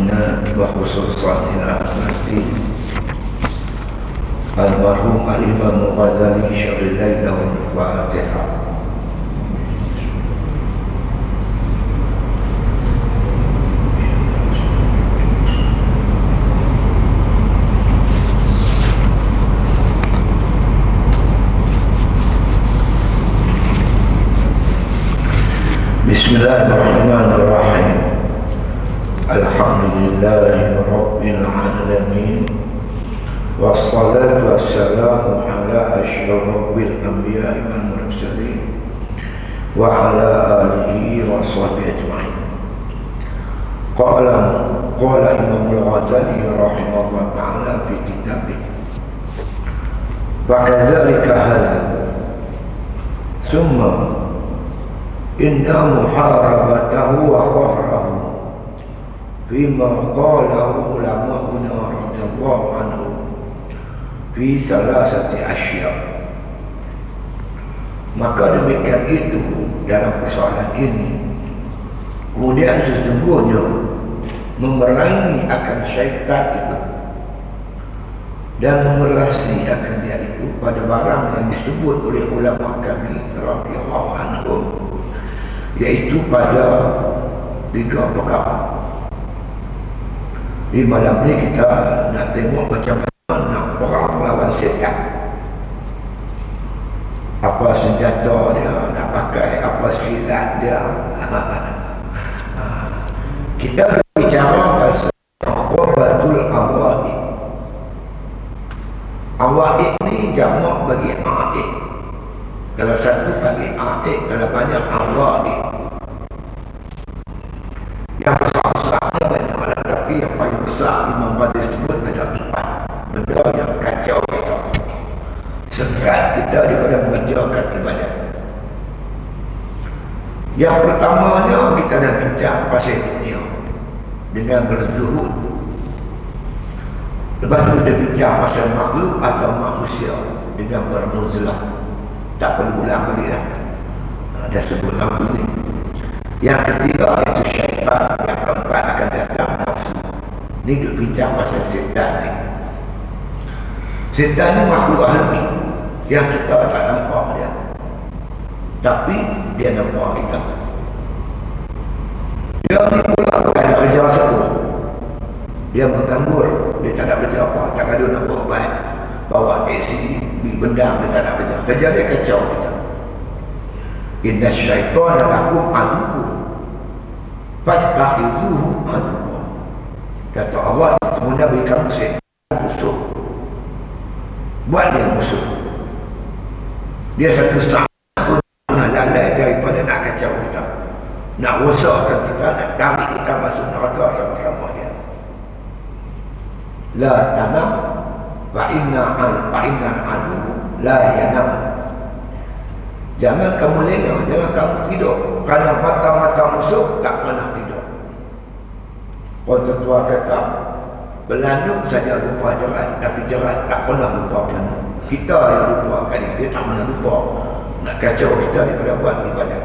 musliminat wa khususan ila nafsi almarhum al-Imam Ghazali syar'i lahum Fatihah. Bismillahirrahmanirrahim. Alhamdulillahi Rabbil Alamin. Wassalatu wassalamu ala asyrafil anbiya'i wal mursalin wa ala alihi wa sahbihi ajma'in. Qala Imam Al-Ghazali rahimahullah ta'ala fi kitabih wa kadzalika hadza summa inna muharabatahu wa qahrahu fima qalahu ulama'una radhiyallahu anhu fi salasati asya. Maka demikian itu dalam persoalan ini, kemudian sesungguhnya memerangi akan syaitan itu dan mengerasi akan dia itu pada barang yang disebut oleh ulama kami radhiyallahu anhum, yaitu pada 3 perkara. Di malam ni kita nak tengok macam mana nak perang lawan setan. Apa senjata dia nak pakai, apa silat dia. Kita berbicara pasal aqwabatul awa'id. Awa'id ni jamak bagi a'id. Kalau satu bagi a'id, kalau banyak awa'id. Yang besar-besarnya banyak malah, tapi yang paling besar Imam Ghazali sebut ada 4 benda yang kacau kita, sekat kita daripada mengerjakan ibadat. Yang pertamanya kita dah bincang pasal dunia dengan berzuhud. Lepas tu kita bincang pasal makhluk atau manusia dengan bermuzlah. Tak perlu ulang balik dah. Dah sebut nama ni. Yang ketiga iaitu syaitan. Yang keempat akan datang nafsu. Ni duk bincang pasal setan ni. Setan ni makhluk alami yang kita tak nampak dia, tapi dia nampak kita. Dia ni pula bukan ada kerja satu. Dia menganggur, dia tak ada kerja apa, tak ada nak buat baik. Bawa teksi, beli benda, dia tak ada kerja. Kerja dia kacau kita. Inna syaitan lakum aduun fattakhidhuhu aduwwa. Kata Allah, kamu dah beri kamu setan musuh, buat dia musuh. Dia satu setengah pun lalai daripada nak kacau kita, nak rosakkan kita, nak tarik kita masuk neraka sama-sama dia. La tanam fa inna adu la yanam. Jangan kamu lengah, jangan kamu tidur, kerana mata-mata musuh tak pernah tidur. Orang tua kata, belanduk saja lupa jerat, tapi jerat tak pernah lupa belanduk. Kita yang lupa kali, dia tak pernah lupa nak kacau kita daripada buat ibadat.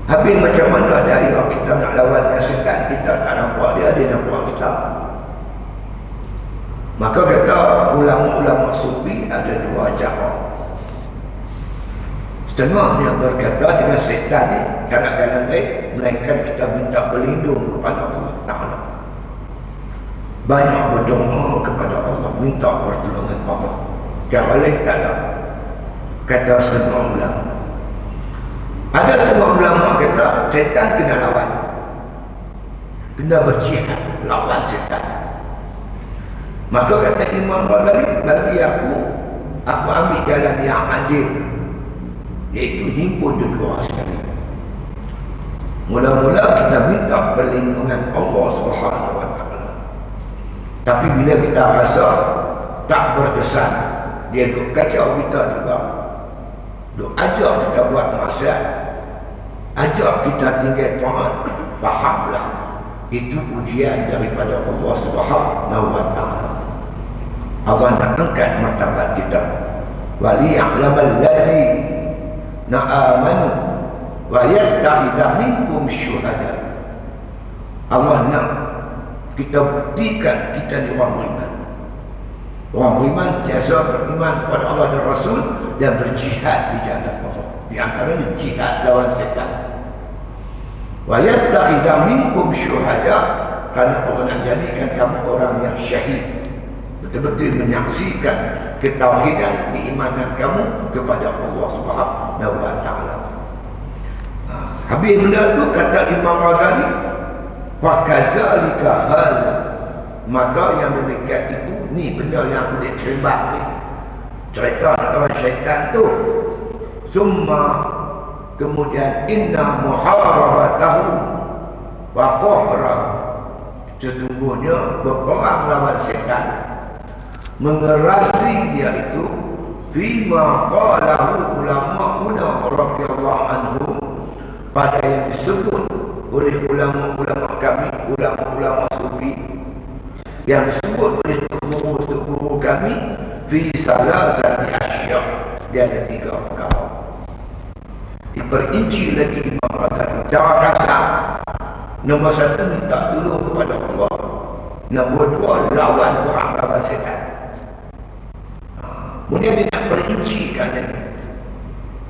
Habis macam mana ada yang kita nak lawan setan, kita tak nampak dia, dia nampak kita. Maka kata ulama-ulama sufi ada 2 cara. Setengah dia berkata dengan setan ni tak nak jalan lain melainkan kita minta berlindung kepada Allah Ta'ala. Banyak berdoa kepada Allah, minta pertolongan Allah. Cara lain tak ada. Kata setengah ulama. Ada setengah ulama kata setan kena lawan, kena berjihad lawan setan. Maka kata Imam Ghazali, bagi aku ambil jalan yang adil, iaitu himpun dua sekali. Mula-mula kita minta perlindungan Allah Subhanahu wa ta'ala. Tapi bila kita rasa tak berkesan, dia duk kacau kita juga, duk ajak kita buat maksiat, ajak kita tinggal taat, fahamlah itu ujian daripada Allah Subhanahu wa ta'ala. Allah nak angkat martabat kita. Waliya'lamal ladzi na'amanu wa yattakhidha minkum syuhada. Allah nak kita buktikan kita ni orang beriman. Orang beriman biasa beriman kepada Allah dan Rasul dan berjihad di jalan Allah. Di antaranya jihad lawan setan. Wa yattakhidha minkum syuhada, kerana Allah nak jadikan kamu orang yang syahid, betul-betul menyaksikan ketauhidan keimanan kamu kepada Allah Subhanahu wa taala. Habis benda tu kata Imam Ghazali, wa kadzalika hadza, maka yang demikian itu ni benda yang aku dik sembah ni. Cerita lawan syaitan tu. Summa kemudian inna muharabatahu wa qahra, sesungguhnya berperang lawan syaitan, mengerasi dia itu, bima qalahu ulama'una radhiyallahu anhum, pada yang disebut oleh ulama-ulama kami, ulama-ulama sufi, yang disebut oleh guru-guru kami, fi salasati asya, dia ada 3 perkara. Diperinci lagi Imam Ghazali cara kasar. Nombor 1, minta tolong kepada Allah. Nombor 2, lawan orang lawan setan. Kemudian dia nak perincikan lagi.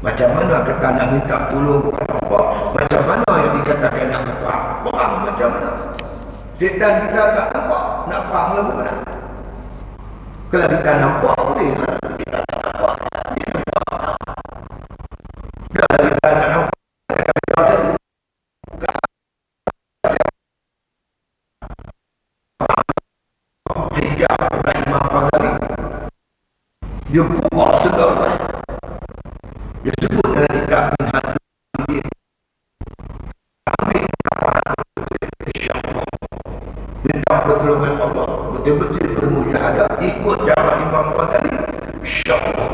Macam mana kata nak minta tolong kepada Allah, macam mana yang dikatakan nak perang macam mana. Setan kita tak nampak, nak perang lagu mana. Kalau kita nampak boleh lah, kita tak nampak. Kalau kita tak nampak, hijab oleh Imam Ghazali, dia buka segala. Dia sebut dalam kitab Minhaj Al-Abidin, ambil insya-Allah, minta pertolongan Allah, betul-betul bermujahadah, ikut cara Imam Ghazali, insya-Allah.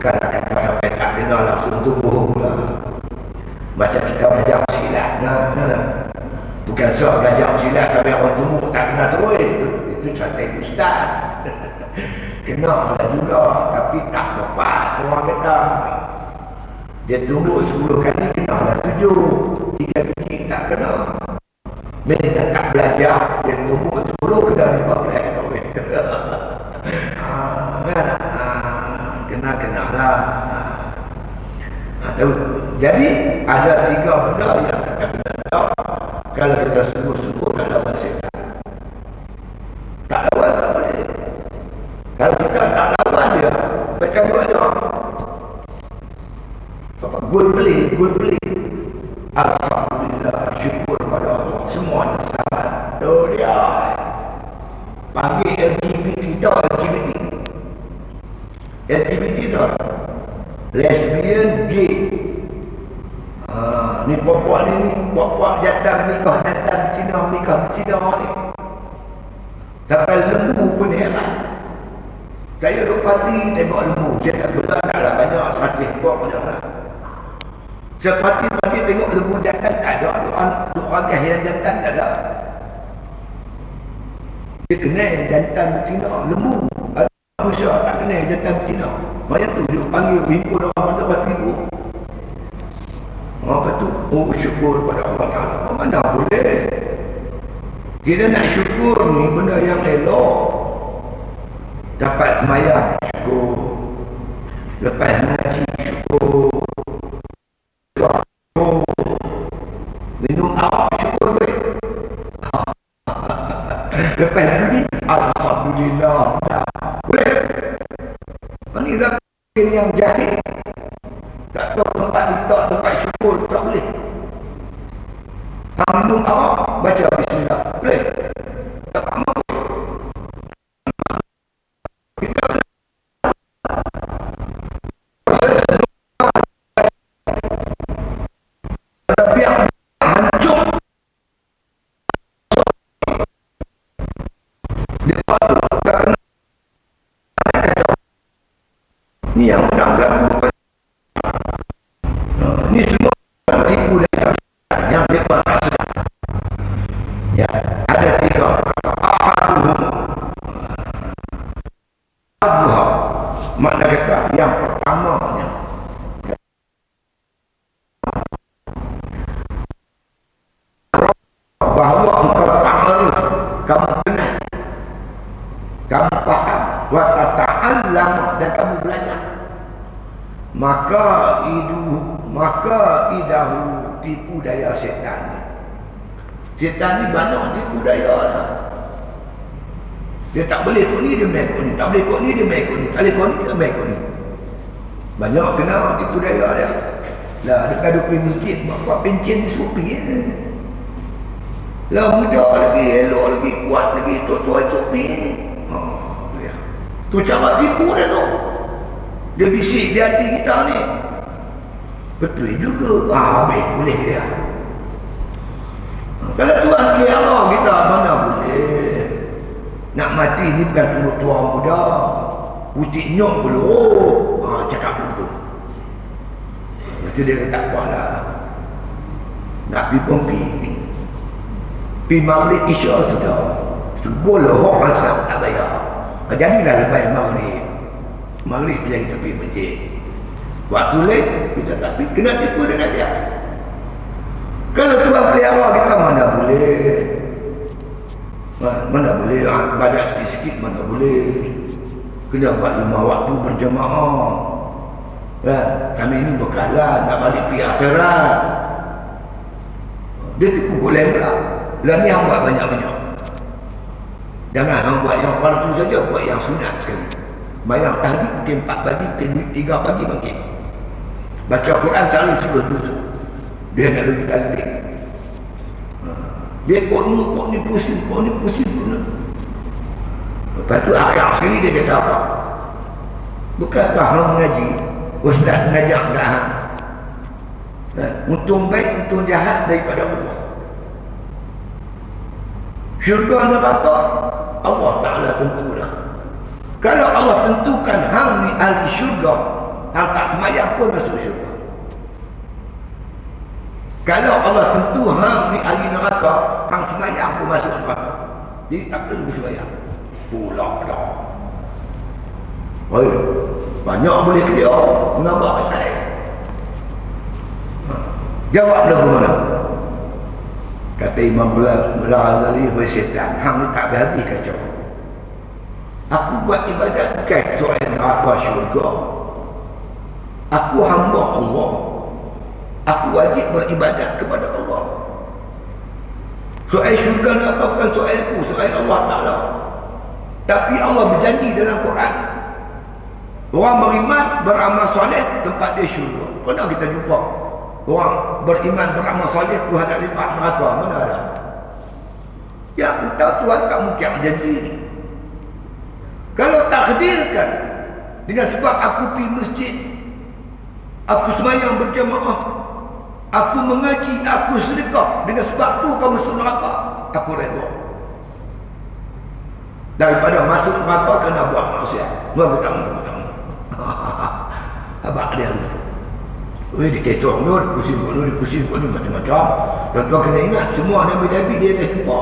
Kata-kata sampai tak dengar langsung tumbuh pula. Macam kita belajar silat, bukan soal belajar silat sampai orang tumbuh tak kena terus. Itu strategi ustaz. Kena lah juga, tapi tak tepat orang kata. Dia tumbuh 10 kali, kena lah 7. 3 biji tak kena. Bila tak belajar, dia tumbuh 10, kena 15 tahun. Kena lah. Jadi ada 3 benda yang kita kena tahu. Kalau kita sungguh-sungguh nak lawan setan, tak lawan tak boleh. Kalau kita tak lawan dia, macam mana? Gul beli. Alhamdulillah, syukur pada Allah, semua dah selamat. Tu dia. Panggil LGBT tu, LGBT tu, lesbian, gay. Ni puak-puak ni, puak-puak jantan nikah Cina ni. Sampai lembu pun heran. Saya duk parti tengok lembu. Saya tak betul tak ada banyak sakit buat macam mana. Saya parti tengok lembu jantan tak ada. Doa yang jantan tak ada. Dia kena jantan betina, lembu. Ada manusia tak kena jantan betina. Macam tu dia panggil himpun orang mata parti tu. Apa tu? Oh, syukur pada Allah Ta'ala. Mana boleh? Kita nak syukur ni benda yang elok. Dapat semayang, syukur. Lepas mengaji, syukur. Minum arak, syukur boleh. Lepas bunyi, Alhamdulillah. Boleh. Ini dah yang jahil. Tak tahu tempat syukur, tak boleh. Minum arak, baca bismillah. Boleh. Tak mahu. Ni yang nak berlaku. Ni semua tipu dan yang mereka tak sedar. Ya, ada 3. Aduhah, makna kata yang pertamanya, bahawa engkau ta'aruf, kamu kenal, kamu faham, wa tata'allam, dan kamu belajar. Maka idahu, tipu daya syaitan. Syaitan ni banyak tipu daya lah. Dia tak boleh ikut ni, dia main ikut ni. Tak boleh ikut ni, dia main ikut ni. Tak boleh ikut ni, dia main ikut ni. Banyak kena tipu daya dia. Lah, dia kena pergi masjid, buat pencen supi. Lah, muda lagi, elok lagi, kuat lagi, tua-tua supi. Tu cara tipu dia tu. Dia bisik di hati kita ni. Betul juga. Habis boleh dia. Kalau Tuhan pelihara kita, mana boleh. Nak mati ni bukan tunggu tua muda. Putih nyok belum. Cakap begitu. Lepas tu dia kata tak apalah. Nak pergi pun pergi. Pergi maghrib isya sudah. Boleh orang asal tak bayar. Jadilah lepas maghrib. Maghrib bila kita pergi masjid. Waktu lain kita tak pergi. Kena tipu dengan dia. Kalau Tuhan pelihara kita, mana boleh. Mana boleh ibadat sikit-sikit, mana boleh. Kena buat 5 waktu berjemaah. Kami ini bekalan nak balik pergi akhirat. Dia tipu goleng pula. Lah ni hang buat banyak-banyak. Jangan hang buat yang fardu saja, buat yang sunat sekali. Mayang tahajud mungkin 4 pagi, mungkin 3 pagi mungkin. Baca Quran sehari 10 juz. Dia nak bagi talbih. Dia kok ni pusing. Lepas tu akhir sekali dia kata apa? Bukankah hang mengaji? Ustaz mengajak dah hang. Untung baik, untung jahat daripada Allah. Syurga neraka Allah Ta'ala tentu dah. Kalau Allah tentukan hang ni ahli syurga, hang tak semayang pun masuk syurga. Kalau Allah tentu hang ni ahli neraka, hang semayang pun masuk neraka. Jadi tak perlu semayang. Pulak dah. Banyak boleh kerja. Nampak kata. Jawab lagu mana? Kata Imam Al-Ghazali bersyaitan, hang ni tak berhabis kacau. Aku buat ibadat bukan soal neraka syurga. Aku hamba Allah. Aku wajib beribadat kepada Allah. Soal syurga neraka bukan soal aku, soal Allah Ta'ala. Tapi Allah berjanji dalam Quran, orang beriman beramal soleh tempat dia syurga. Pernah kita jumpa orang beriman beramal soleh Tuhan nak lipat neraka? Mana ada? Ya, aku tahu Tuhan tak mungkin berjanji. Kalau takdirkan dengan sebab aku pergi masjid, aku sembahyang berjamaah, aku mengaji, aku sedekah, dengan sebab tu kau masuk neraka, aku redha. Daripada masuk neraka kena buat maksiat. Buat bertemu. Abang dia gitu. Dia kecoh ni, pusing ni macam-macam. Dan tuan kena ingat, semua Nabi-Nabi dia dah jumpa.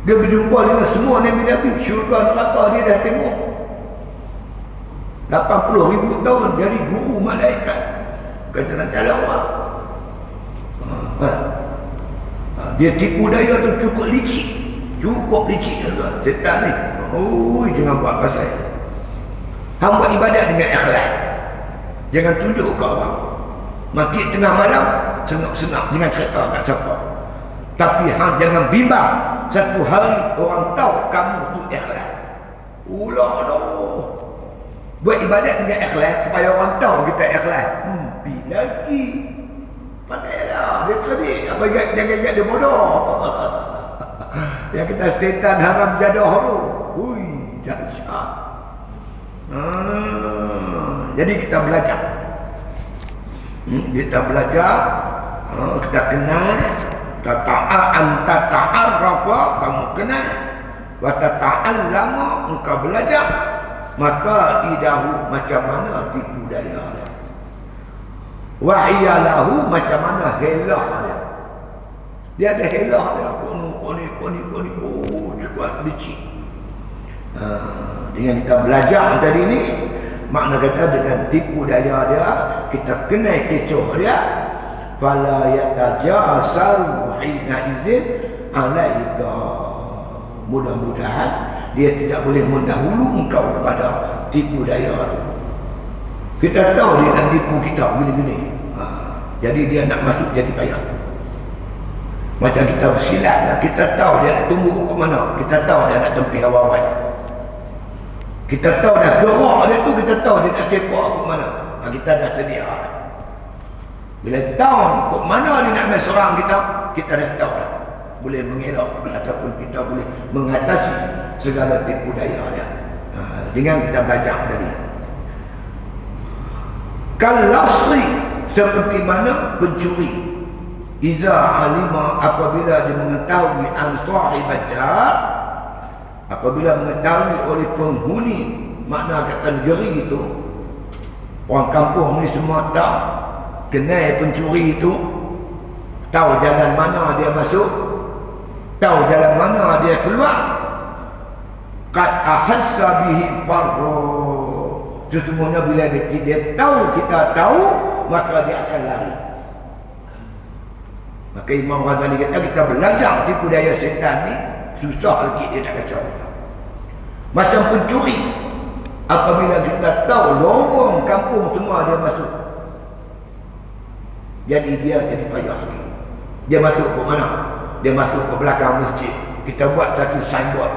Dia berjumpa dengan semua Nabi-Nabi. Syurga neraka dia dah tengok. 80,000 tahun dari guru malaikat. Kata nak cakap Allah. Dia tipu daya tu cukup licik. Cukup licik tuan. Setan ni. Jangan buat pasal. Hang buat ibadat dengan ikhlas. Jangan tunjuk ke orang. Maki tengah malam, senang-senang. Jangan cerita kat siapa. Tapi hang jangan bimbang. Satu hari orang tahu kamu tu ikhlas. Ulah dah. Buat ibadat dengan ikhlas supaya orang tahu kita ikhlas. Pergi lagi. Pandai dah. Dia cerdik. Apa jangan dia bodoh. Yang kita setan haram jadah tu. Hui, dahsyat. Jadi kita belajar. Kita belajar. Kita kenal. Anta ta'arrafa, kamu kenal. Wa tata'allama, engkau belajar. Maka idahu, macam mana tipu daya dia. Wa iyalahu, macam mana helah dia. Dia ada helah dia. Koni. Cukup licik. Dengan kita belajar tadi ni, makna kata dengan tipu daya dia, kita kenal kecoh dia, fala yatajasaru hina izin alaika. Mudah-mudahan dia tidak boleh mendahulu engkau kepada tipu daya itu. Kita tahu dia nak tipu kita gini-gini. Jadi dia nak masuk jadi payah. Macam kita bersilat lah. Kita tahu dia nak tumbuh ke mana. Kita tahu dia nak tempih awal-awal. Kita tahu dah gerak dia tu, kita tahu dia nak sepak ke mana. Kita dah sedia. Bila tahu ke mana dia nak main serang kita, kita dah tahu dah. Boleh mengelak ataupun kita boleh mengatasi segala tipu daya dia. Dengan kita belajar tadi. Kalasri, seperti mana pencuri. Iza alima, apabila dia mengetahui an sahibat dar, apabila mengetahui oleh penghuni, makna kata negeri itu, orang kampung ni semua tahu kenal pencuri itu, tahu jalan mana dia masuk, tahu jalan mana dia keluar. Qad ahassa bihi farro, sesungguhnya bila dia tahu, kita tahu, maka dia akan lari. Maka Imam Ghazali kata kita belajar tipu daya setan ni susah lagi dia nak kacau kita. Macam pencuri, apabila kita tahu lorong kampung semua dia masuk, jadi dia jadi payah lagi. Dia masuk ke mana? Dia masuk ke belakang masjid. Kita buat satu signboard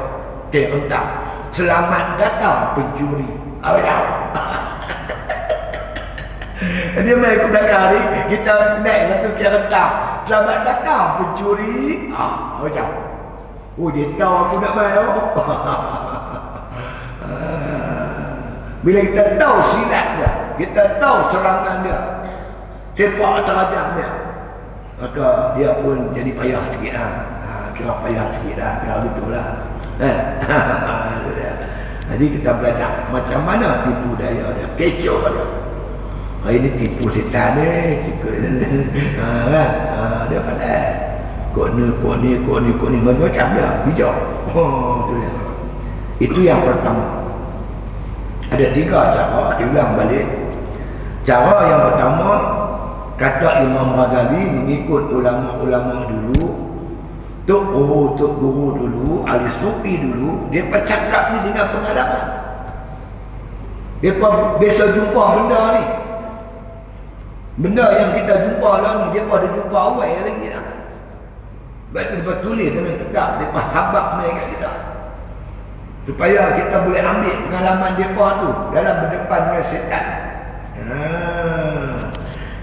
rentang, selamat datang pencuri. Dia main ke belakang ni, kita naik satu rentang, selamat datang pencuri. Macam dia tahu aku nak main. Bila kita tahu silat dia, kita tahu serangan dia, sepak terajam dia, maka dia pun jadi payah sikit lah. Kira payah sikit lah, kira betul lah. Jadi kita belajar macam mana tipu daya dia, kecoh dia. Ini tipu setan ni, kan? Dia pandai. Kok ni macam dia, bijak. Tu dia. Itu yang pertama. Ada 3 cara, diulang balik. Cara yang pertama, kata Imam Ghazali mengikut ulama-ulama dulu, Tok guru dulu, ahli sufi dulu, dia bercakap ni dengan pengalaman. Dia biasa jumpa benda ni. Benda yang kita jumpa lah ni, dia ada jumpa awal lagi lah. Sebab tu dia tulis dalam kitab, dia habak ni kat kita. Supaya kita boleh ambil pengalaman mereka tu dalam berdepan dengan syaitan.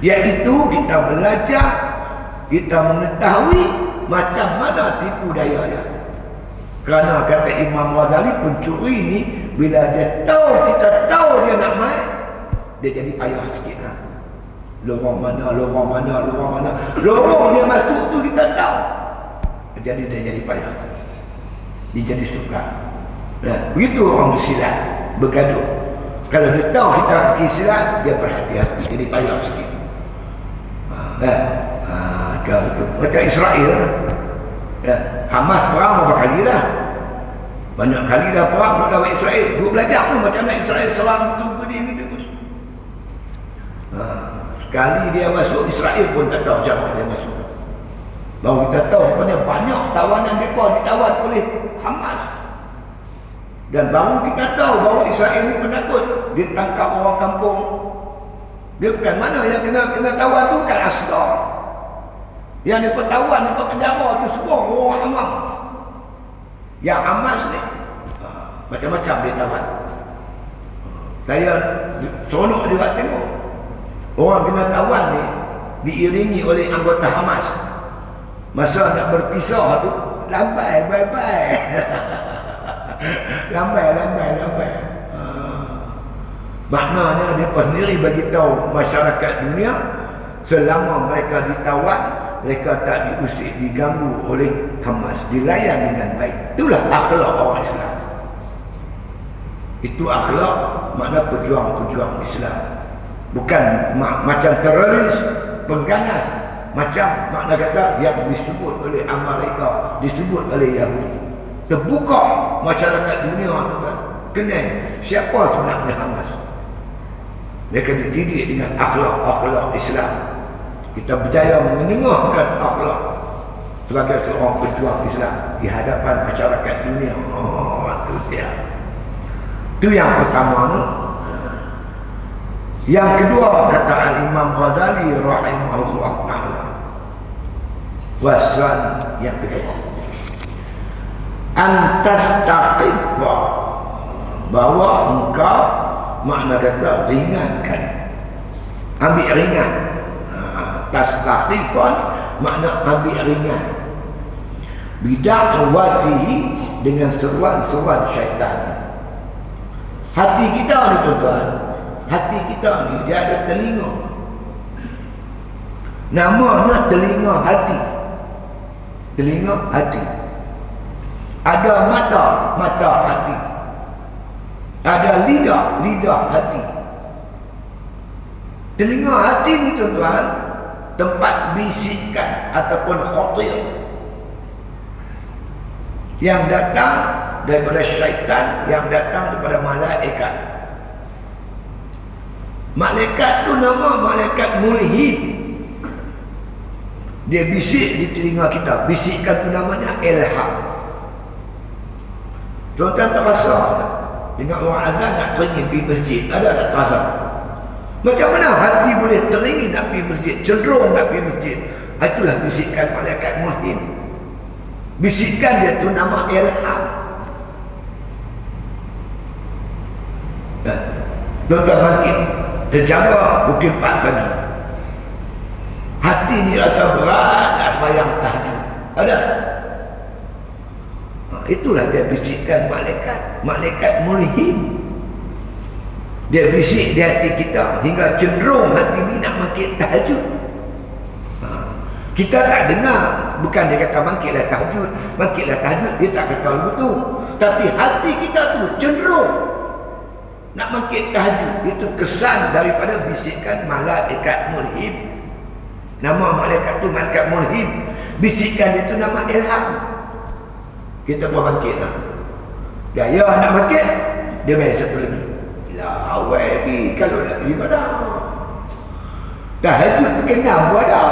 Iaitu kita belajar, kita mengetahui macam mana tipu daya dia. Kerana kata Imam Ghazali, pencuri ni bila dia tahu, kita tahu dia nak main, dia jadi payah sikit lah. Lorong mana lorong dia masuk tu kita tahu, jadi dia jadi payah, dia jadi sukar. Begitu orang bersilat, bergaduh. Kalau dia tahu kita kaki silat, dia berhati-hati, jadi payah sikit. Macam Israel lah. Hamas perang berapa kali dah, banyak kali dah perang melawan Israel. Dua belajar tu macam mana Israel serang tu gini. Sekali dia masuk, Israel pun tak tahu macam mana dia masuk. Baru kita tahu rupanya banyak tawanan mereka ditawan oleh Hamas. Dan baru kita tahu bahawa Israel ni penakut. Dia tangkap orang kampung. Dia bukan mana yang kena tawan tu, bukan askar. Yang dia tawan, dia penjara tu semua orang awam. Yang Hamas ni macam-macam dia tawan. Saya seronok juga tengok orang kena tawan ni diiringi oleh anggota Hamas. Masa nak berpisah tu, lambai, bye-bye. lambai. Maknanya dia sendiri bagi tahu masyarakat dunia, selama mereka ditawan, mereka tak diusik, diganggu oleh Hamas, dilayan dengan baik. Itulah akhlak orang Islam. Itu akhlak makna pejuang-pejuang Islam. Bukan macam teroris, pengganas, macam makna kata yang disebut oleh Amerika, disebut oleh Yahudi. Terbuka masyarakat dunia kenal siapa sebenarnya Hamas. Mereka dididik dengan akhlak Islam. Kita berjaya mendengarkan akhlak sebagai seorang pejuang Islam di hadapan masyarakat dunia. Itu dia. Itu yang pertama tu. Yang kedua kata Al-Imam Ghazali rahimahullah ta'ala. Wasan yang kedua. Antastaqifa, bahawa engkau makna kata ringankan. Ambil ringan. Tastaqifa ni makna ambil ringan. Bida'watihi, dengan seruan-seruan syaitan. Hati kita ni tuan-tuan, hati kita ni dia ada telinga. Namanya telinga hati. Telinga hati. Ada mata, mata hati. Ada lidah, lidah hati. Telinga hati ni tuan-tuan, tempat bisikan ataupun khatir yang datang daripada syaitan, yang datang daripada malaikat. Malaikat tu nama malaikat mulhid. Dia bisik di telinga kita. Bisikan tu namanya ilham. Tuan-tuan terasa tak? Dengar orang azan nak teringin pergi masjid, ada tak terasa? Macam mana hati boleh teringin nak pergi masjid, cenderung nak pergi masjid? Itulah bisikan malaikat mulhid. Bisikan dia tu nama ilham. Tuan-tuan bangkit, terjaga pukul 4 pagi. Hati ni rasa berat nak sembahyang tahajud. Ada? Itulah dia bisikkan malaikat. Malaikat mulhid. Dia bisik di hati kita hingga cenderung hati ni nak bangkit tahajud. Kita tak dengar. Bukan dia kata bangkitlah tahajud, bangkitlah tahajud. Dia tak kata begitu. Tapi hati kita tu cenderung nak bangkit tahajud. Itu kesan daripada bisikan malaikat mulhid. Nama malaikat tu malaikat mulhid. Bisikan dia tu nama ilham. Kita pun bangkitlah. Gaya nak bangkit, dia main satu lagi. Lawai lagi kalau nak pergi mana. Tahajud pukul 6 pun ada.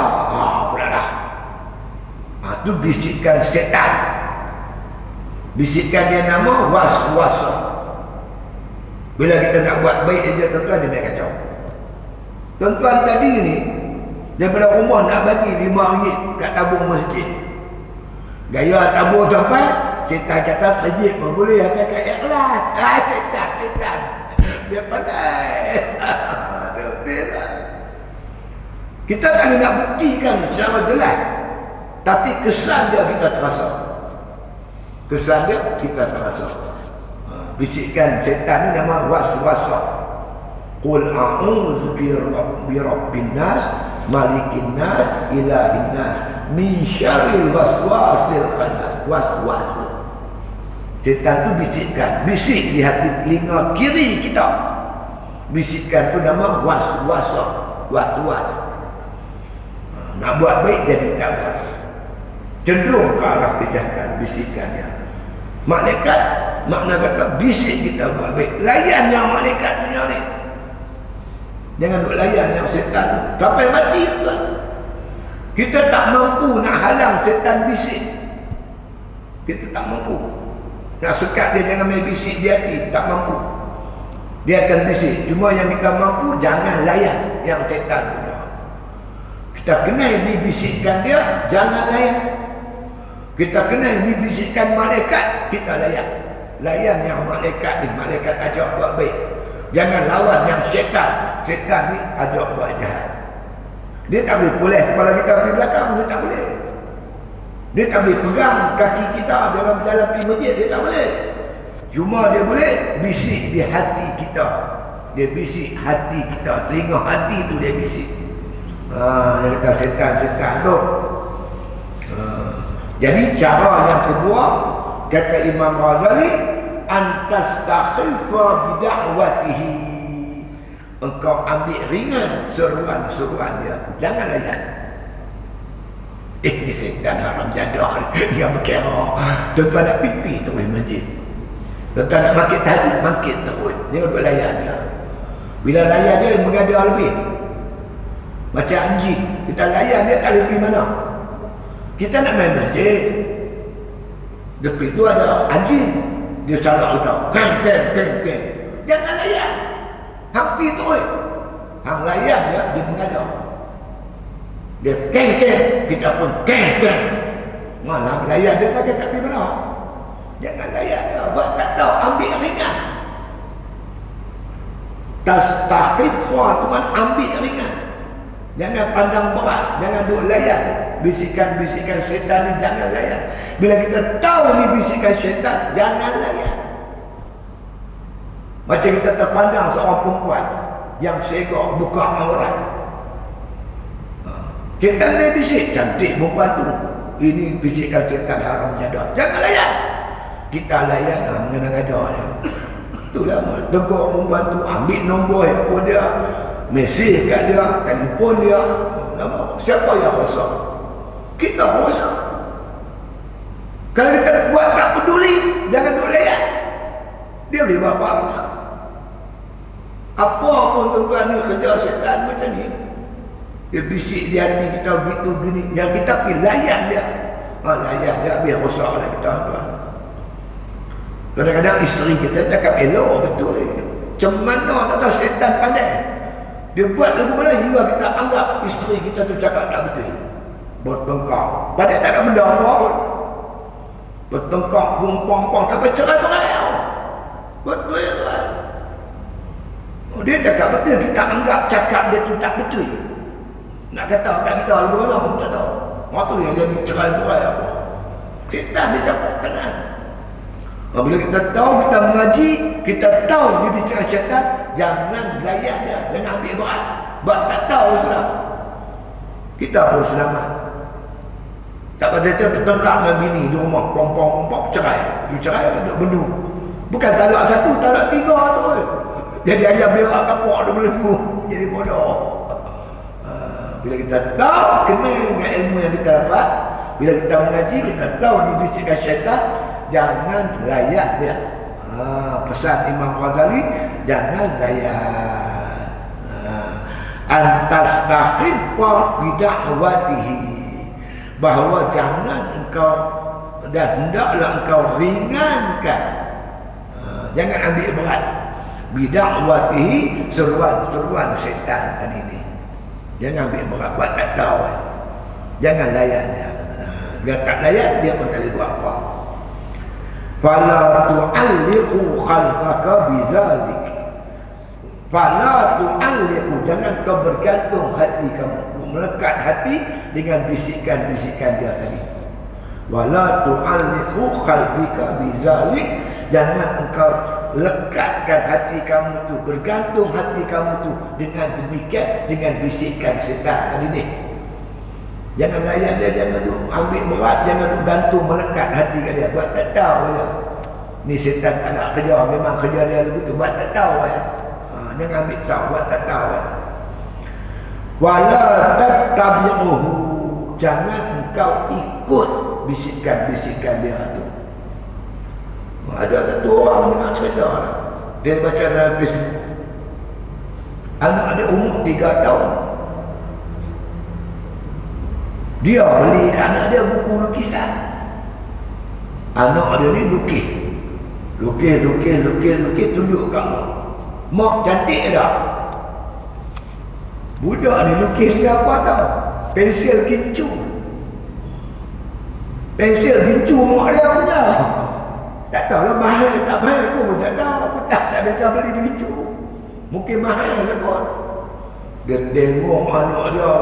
Pula dah. Itu bisikan setan. Bisikan dia nama was-wasa. Bila kita nak buat baik dia tuan-tuan, dia nak kacau. Tuan-tuan tadi ni daripada rumah nak bagi RM5 kat tabung masjid. Gaya tabung sampai kita kata sajid pun boleh, kata ikhlas. Setan. Dia pandai. Betul tak? Kita tak boleh nak buktikan secara jelas, tapi kesan dia kita terasa. Kesan dia kita terasa. Bisikan setan ni nama was-wasa. Qul a'udzu birabbin nas, malikin nas, ilahin nas, min syarril waswasil khannas. Was-was. Setan tu bisikkan, bisik di hati telinga kiri kita. Bisikkan tu nama was-wasa, was-was. Nak buat baik jadi tak buat. Cenderung ke arah kejahatan bisikannya. Malaikat makna kata bisik kita buat baik. Layan yang malaikat punya ni. Jangan duk layan yang setan sampai mati tuan. Kita tak mampu nak halang setan bisik. Kita tak mampu. Nak sekat dia jangan main bisik di hati, tak mampu. Dia akan bisik. Cuma yang kita mampu jangan layan yang setan punya. Kita kenal dibisikkan dia, jangan layan. Kita kenal dibisikkan malaikat, kita layan. Layan yang malaikat ni, malaikat ajak buat baik. Jangan lawan yang syaitan. Syaitan ni ajak buat jahat. Dia tak boleh pulih kepala kita pergi belakang, dia tak boleh. Dia tak boleh pegang kaki kita dalam jalan pergi masjid, dia tak boleh. Cuma dia boleh bisik di hati kita. Dia bisik hati kita, telinga hati tu dia bisik. Dia kata setan-setan tu. Jadi cara yang kedua kata Imam Ghazali, antastakhilfa bida'watihi. Engkau ambil ringan seruan-seruan dia, jangan layan. Ini setan haram jadah. Dia berkira tuan-tuan nak pipi terus masjid, tuan-tuan nak makit tahajud, makit terus. Dia buat layan dia. Bila layan dia mengadah lebih, Macam anjing, kita layan dia tak boleh pergi mana. Kita nak main masjid, depan tu ada anjing, dia salah kita, keng. Jangan layan. Hang pergi tu hang layan dia mengadak. Dia keng, kita pun keng. Malah layan dia tak pergi mana. Jangan layan dia, buat tak tahu, ambil ringan. Tahqiq tuan ambil ringan. Jangan pandang berat, jangan duk layan. Bisikan-bisikan syaitan ni jangan layan. Bila kita tahu ni bisikan syaitan, jangan layan. Macam kita terpandang seorang perempuan yang segak buka aurat. Kita ni bisik, cantik perempuan tu. Ini bisikan syaitan haram jadah. Jangan layan. Kita layan mengenang ada dia. Itulah tegur perempuan tu, ambil nombor handphone dia, mesej kat dia, telefon dia. Siapa yang rosak? Kita rosak. Kalau kita buat tak peduli, jangan duk layan. Dia boleh buat apa rosak. Apa pun tuan-tuan ni kerja syaitan macam ni. Dia bisik di hati kita begitu gini, yang kita pergi layan dia. Layan dia biar rosak lah kita tuan. Kadang-kadang isteri kita cakap elok betul. Macam mana tak tahu syaitan pandai. Dia buat lagu mana hingga kita anggap isteri kita tu cakap tak betul. Bertengkar. Padahal tak ada benda apa pun. Bertengkar, bumpang-pang, sampai cerai-berai. Betul ya tuan. Dia cakap betul, kita anggap cakap dia tu tak betul. Nak kata kat kita lagu mana, tak tahu. Waktu yang jadi cerai-berai apa. Syaitan dia cakap tenang. Bila kita tahu, kita mengaji, kita tahu dia bisikan syaitan, jangan layan dia, jangan ambil berat. Sebab tak tahu sudah. Kita pun selamat. Tak pada dia bertengkar dengan bini di rumah, pompong cerai. Dia cerai untuk benu. Bukan talak satu, talak tiga tu. Jadi ayam berak kapok dia belenggu. Jadi bodoh. Bila kita tahu, kena dengan ilmu yang kita dapat. Bila kita mengaji, kita tahu dia bisikan syaitan, jangan layan dia. Pesan Imam Ghazali, jangan layan. Antas tahqiqa bida'watihi, bahawa jangan engkau dan hendaklah engkau ringankan, jangan ambil berat bida'watihi, seruan-seruan syaitan tadi ni. Jangan ambil berat, buat tak tahu. Jangan layan dia. Dia tak layan, dia pun tak boleh buat apa. Fala tu'alliqu khalqaka bizalik. Fala tu'alliqu, jangan kau bergantung hati kamu, melekat hati dengan bisikan-bisikan dia tadi. Wala tu'alliqu khalqaka bizalik, jangan engkau lekatkan hati kamu tu, bergantung hati kamu tu dengan demikian, dengan bisikan syaitan tadi ni. Jangan layan dia, jangan duk ambil berat, jangan duk gantung melekat hati kat dia. Buat tak tahu je. Ni syaitan tak nak kerja, memang kerja dia begitu. Buat tak tahu je. Jangan ambil tahu, buat tak tahu je. Wala tattabi'uhu, jangan engkau ikut bisikan-bisikan dia tu. Ada satu orang dengar cerita lah. Dia baca dalam Facebook. Anak dia umur 3 tahun. Dia beli anak dia buku lukisan. Anak dia ni lukis, tunjuk kat mak. Mak cantik tak? Budak ni lukis dia apa tau? Pensil gincu. Pensil gincu mak dia punya. Tak tahu lah mahal tak mahal pun tak tahu. Aku tak biasa beli gincu. Mungkin mahal lah kot. Dia tengok anak dia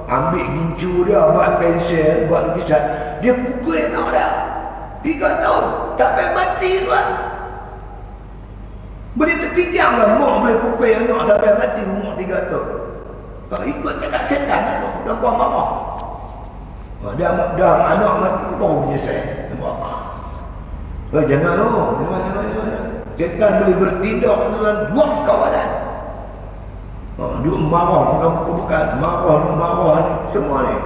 ambil gincu dia, buat pensel, buat lukisan. Dia pukul anak dia 3 tahun, tak payah mati tuan. Boleh terfikir lah mak boleh pukul anak sampai mati umur 3 tahun. Ikut cakap setan lah tu, nampak marah. Dia anak mati baru menyesal. Jangan loh, jangan. Setan boleh bertindak tuan, buat kawalan. Dia marah, bukan marah ni, semua ni.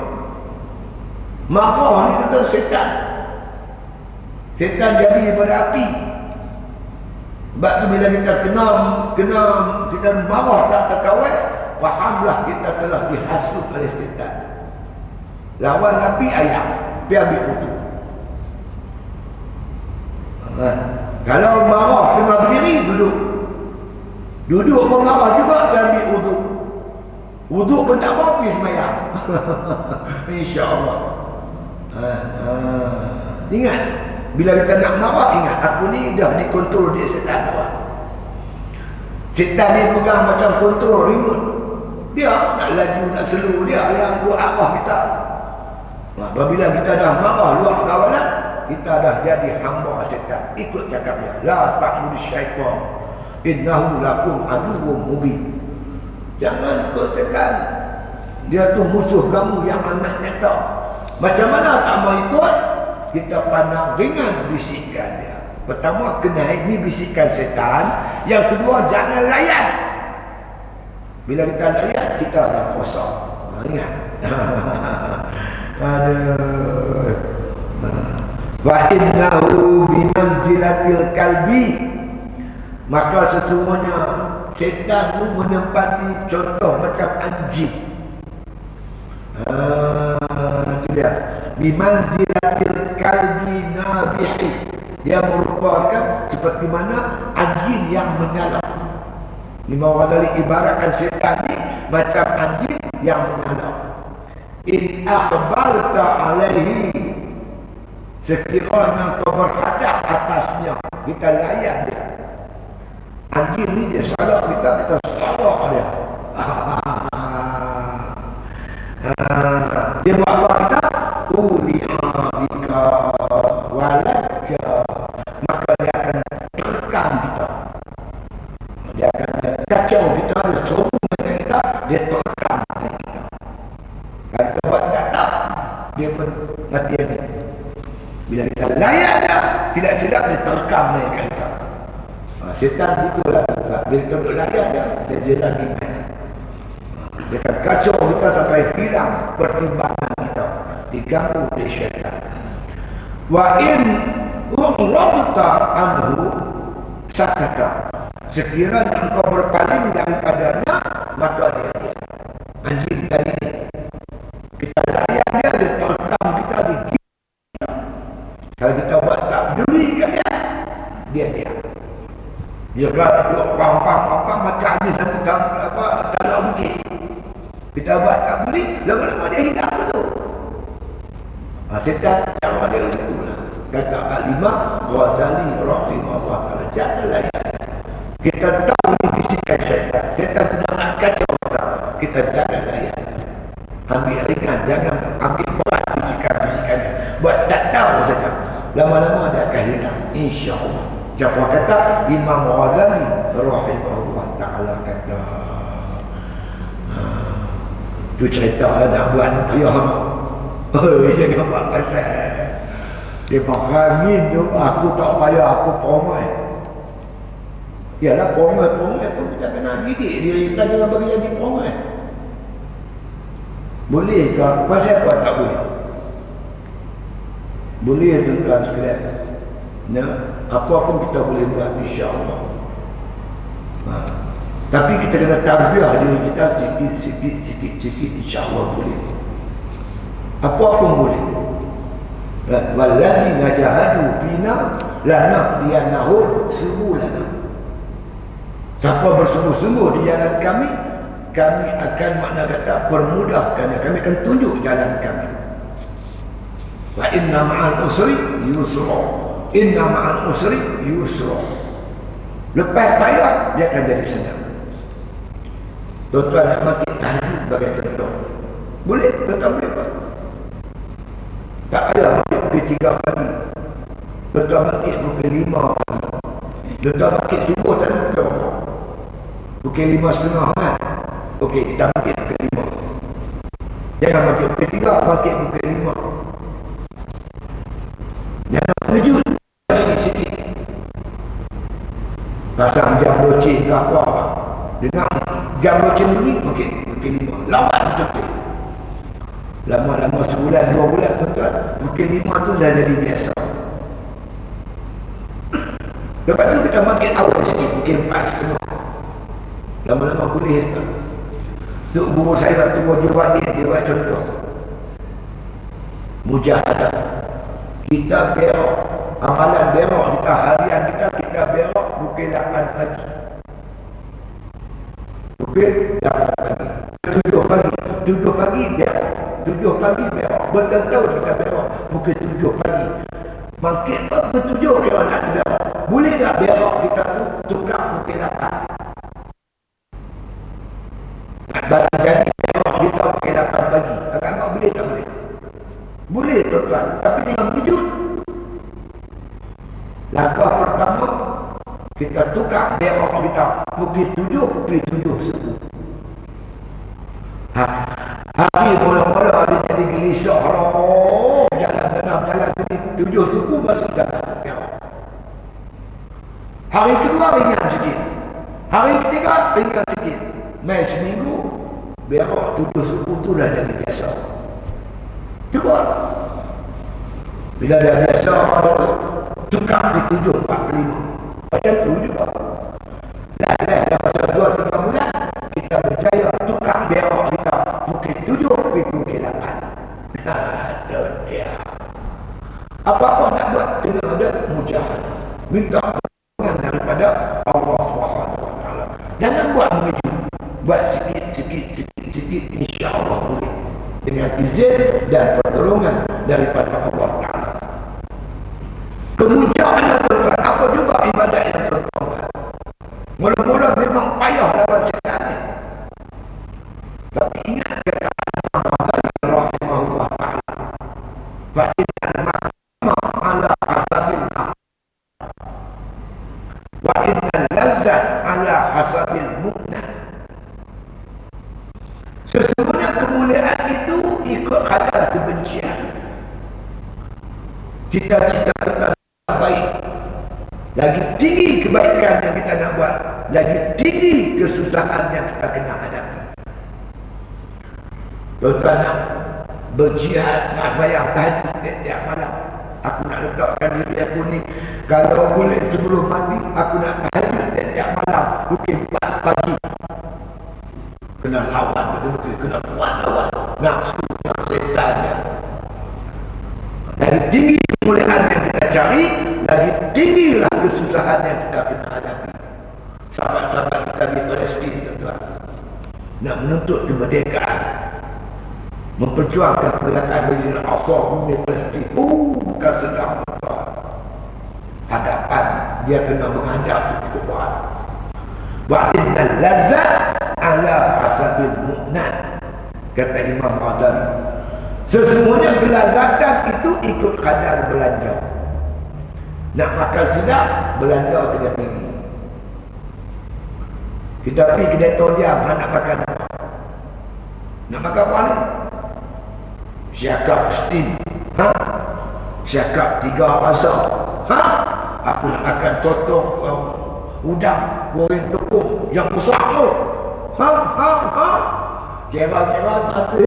Marah ni kata setan. Setan jadi daripada api. Sebab tu bila kita kena kita marah tak terkawal, fahamlah kita telah dihasut oleh syaitan. Lawan Nabi ayam, pergi ambil wudu. Kalau marah tengah berdiri, duduk. Duduk pun marah juga, pergi ambil wudu. Wudu pun tak mau pergi semayang. InsyaAllah. Ingat, bila kita nak marah, ingat, aku ni dah dikontrol dia syaitan awak. Syaitan ni pegang macam kontrol remote. Dia nak laju, nak slow, dia yang buat arah kita. Apabila kita dah marah luar kawalan, kita dah jadi hamba syaitan. Ikut cakap dia, la ta'budu syaitan, innahu lakum aduwwum mubin. Jangan ikut syaitan, dia tu musuh kamu yang amat nyata. Macam mana tak mau ikut? Kita pandang ringan bisikan dia. Pertama, kena ini bisikan syaitan. Yang kedua, jangan layan. Bila kita layan, kita yang kosong. Ingat. Aduh. Wa innahu bimanzilatil kalbi. Maka sesungguhnya syaitan itu menempati contoh macam anjing. Itu dia. Bimanzilatil kalbi nabihi. Dia merupakan seperti mana anjing yang menyalak. Lima orang dari ibaratkan syaitan ni macam anjing yang menyalak. In akhbarta alaihi, sekiranya kau berhadap atasnya, kita layan dia. Anjing ni dia salah kita salah dia. Dia buat apa kita? Uli'abika walajja, maka dia akan terkam kita. Dia akan kacau kita, dia sombong dengan kita, dia terkam dengan kita. Kalau kita buat tak nak, dia pun mati ini. Bila kita layak dia, tidak silap dia terkam dengan kita. Syaitan itulah juga. Bila kita layak dia, dia lagi main. Dia akan kacau kita sampai hilang pertimbangan kita, diganggu oleh syaitan. Wa in u'rabta anhu sakata, sekiranya engkau berpaling daripadanya, maka dia anjing kali ini kita layan dia, dia terkam kita, dia gila. Kalau kita buat tak peduli ke dia dia kalau orang macam ni sama tak mungkin. Kita buat tak peduli, lama-lama dia hilang betul. Syaitan cara dia itu lah. Kata Al-Imam Ghazali rahimahullah ta'ala, jangan layan. Kita tahu ni bisikan syaitan. Syaitan tidak nak kacau kita jangan layan. Ambil ringan, jangan ambil berat bisikan-bisikannya. Buat tak tahu saja, lama-lama dia akan hilang, insya-Allah. Siapa kata? Imam Ghazali rahimahullah ta'ala kata. Tu cerita nak buat payah. Jangan buat pasal dia angin tu, aku tak payah, aku perongai. Yalah, perongai pun kita kena didik diri kita, jangan bagi jadi perongai. Boleh ke? Pasal apa tak boleh? Boleh tuan-tuan sekalian. Apa pun kita boleh buat, insya-Allah. Tapi kita kena tarbiah diri kita sikit, insya-Allah boleh. Apa pun boleh. Walladzina jahadu fina lanahdiyannahum subulana. Siapa bersungguh-sungguh di jalan kami, kami akan makna kata permudahkan, kami akan tunjuk jalan kami. Wa inna ma'al usri yusra. Inna ma'al usri yusra. Lepas payah dia akan jadi senang. Tuan-tuan nak makin tahajud sebagai contoh. Boleh, tuan-tuan boleh buat. Tak payah pukul 3 pagi. Tuan-tuan makin pukul 5 pagi. Tuan-tuan makin subuh tak pukul berapa? Pukul 5.30 kan? Okey, kita makin pukul 5. Jangan makin pukul 3, makin pukul 5. Jangan mengejut sikit-sikit. Pasang jam loceng ke apa. Dengar jam loceng bunyi, makin pukul 5. Lawan betul. Lama-lama sebulan, 2 bulan tuan-tuan, pukul 5 tu dah jadi biasa. Lepas tu kita makin awal sikit, pukul 4.30. Lama-lama boleh tuan. Untuk guru saya satu jawab dia buat contoh. Mujahadah. Kita berok. Amalan berok kita harian kita berok pukul 8 pagi. Pukul 8 pagi. 7 pagi. 7 pagi berok. 7 pagi berok. Bertahun-tahun kita berok pukul 7 pagi. Makin pukul 7 kita nak berok. Boleh tak berok kita tu tukar pukul 8? Bagi jadi berok kita pukul 8 pagi. Agak-agak boleh tak boleh? Boleh tuan-tuan. Tapi jangan berjut. Langkah pertama, kita tukar berok kita pukul 7 suku. Hari mula-mula dia jadi gelisah. Jalan jadi 7 suku masuk jalan berok. Hari kedua ringan sikit. Hari ketiga ringan sikit. Mai seminggu berok 7 suku tu dah jadi biasa. Cuba. Bila dah biasa, tukar di 7.45. Macam tu juga. Dah pasal 2-3 bulan, kita berjaya tukar berok kita pukul 7 pergi pukul 8. Itu dia. Apa-apa nak buat, kena ada mujahadah. Minta pertolongan daripada Allah SWT. Jangan buat mengejut. Buat sikit, insya-Allah boleh. Dengan izin dan pertolongan daripada Allah Ta'ala. Kemudian apa juga ibadat yang tertolong. Mula-mula memang payah lawan setan ni. Tapi ingat kata Imam Ghazali rahimahullah ta'ala. Fa innal mahma ala hasabil haq. Wa innal lazzat ala hasabil mu'nah. Sesungguhnya kemuliaan itu ikut kadar kebencian. Cita-cita kita baik, lagi tinggi kebaikan yang kita nak buat, lagi tinggi kesusahan yang kita kena hadapi. Tuan-tuan nak berjihad, nak sembahyang tahajud tiap malam. Aku nak letakkan diri aku ni, kalau boleh sebelum mati, aku nak tahajud tiap malam pukul 4 pagi. Kena lawan betul-betul, kena kuat lawan nafsu yang setannya. Lagi tinggi kemuliaan yang kita cari, lagi tinggilah kesusahan yang kita kena hadapi. Sahabat-sahabat kita di Palestin, tuan-tuan, nak menuntut kemerdekaan, memperjuangkan kemerdekaan bagi asal bumi Palestin. Bukan sedang, tuan. Hadapan dia kena menghadap perubahan. Wa innal lazzat ala hasabil mu'nat, kata Imam Ghazali. Sesungguhnya kelazatan itu ikut kadar belanja. Nak makan sedap, belanja kena tinggi. Kita pergi kedai Toriam, nak makan apa? Nak makan apa ni? Syakap steam. Syakap 3 rasa. Aku nak makan totong udang goreng tepung yang besar tu. Kira-kira 100.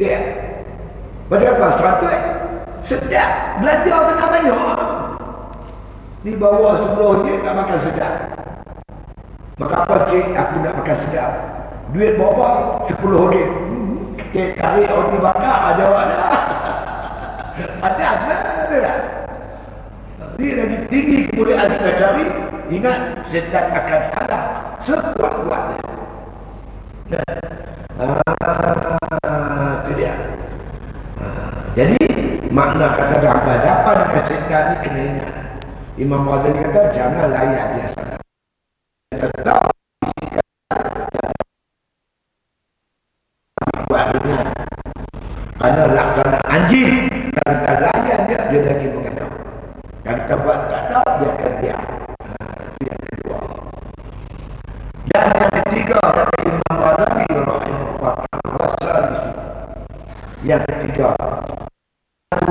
Ya. Pasal apa? 100 sedap. Belanja kena banyak. Di bawah 10 je nak makan sedap. Maka apa cik? Aku nak makan sedap. Duit berapa? 10 ringgit. Cik tarik roti bakar jawab dah. Padat lah. Ini lagi tinggi kemuliaan kita cari. Ingat, setan akan kalah sekuat-kuatnya. Itu dia. Jadi makna kata hadapan ke setan ni kena ingat. Imam Ghazali kata jangan layak dia sana. Tetap buat dengan kerana laksana anjing. Kalau kita layan dia lagi mengadap. Kalau kita buat tak ada, dia akan diam. Itu yang kedua. Dan yang ketiga kata Imam Ghazali rahimahullah ta'ala, yang ketiga,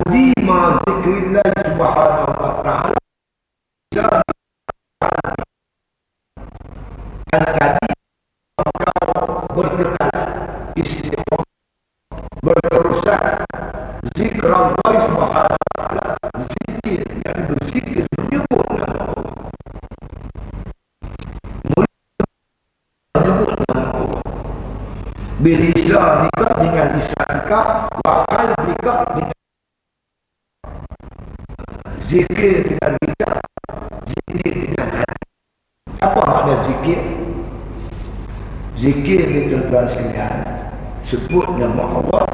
di ma zikrillah subhanahu wa ta'ala, dan tadi kau berkekalan istiqomah berterusan zikrullah subhanahu wa ta'ala, zikir yang berzikir menyebut nama Allah, menyebut nama Allah. lisanika wa qalbika. Zikir dengan lidah, zikir dengan hati. Apa makna zikir? Zikir ni tuan-tuan sekalian, sebut nama Allah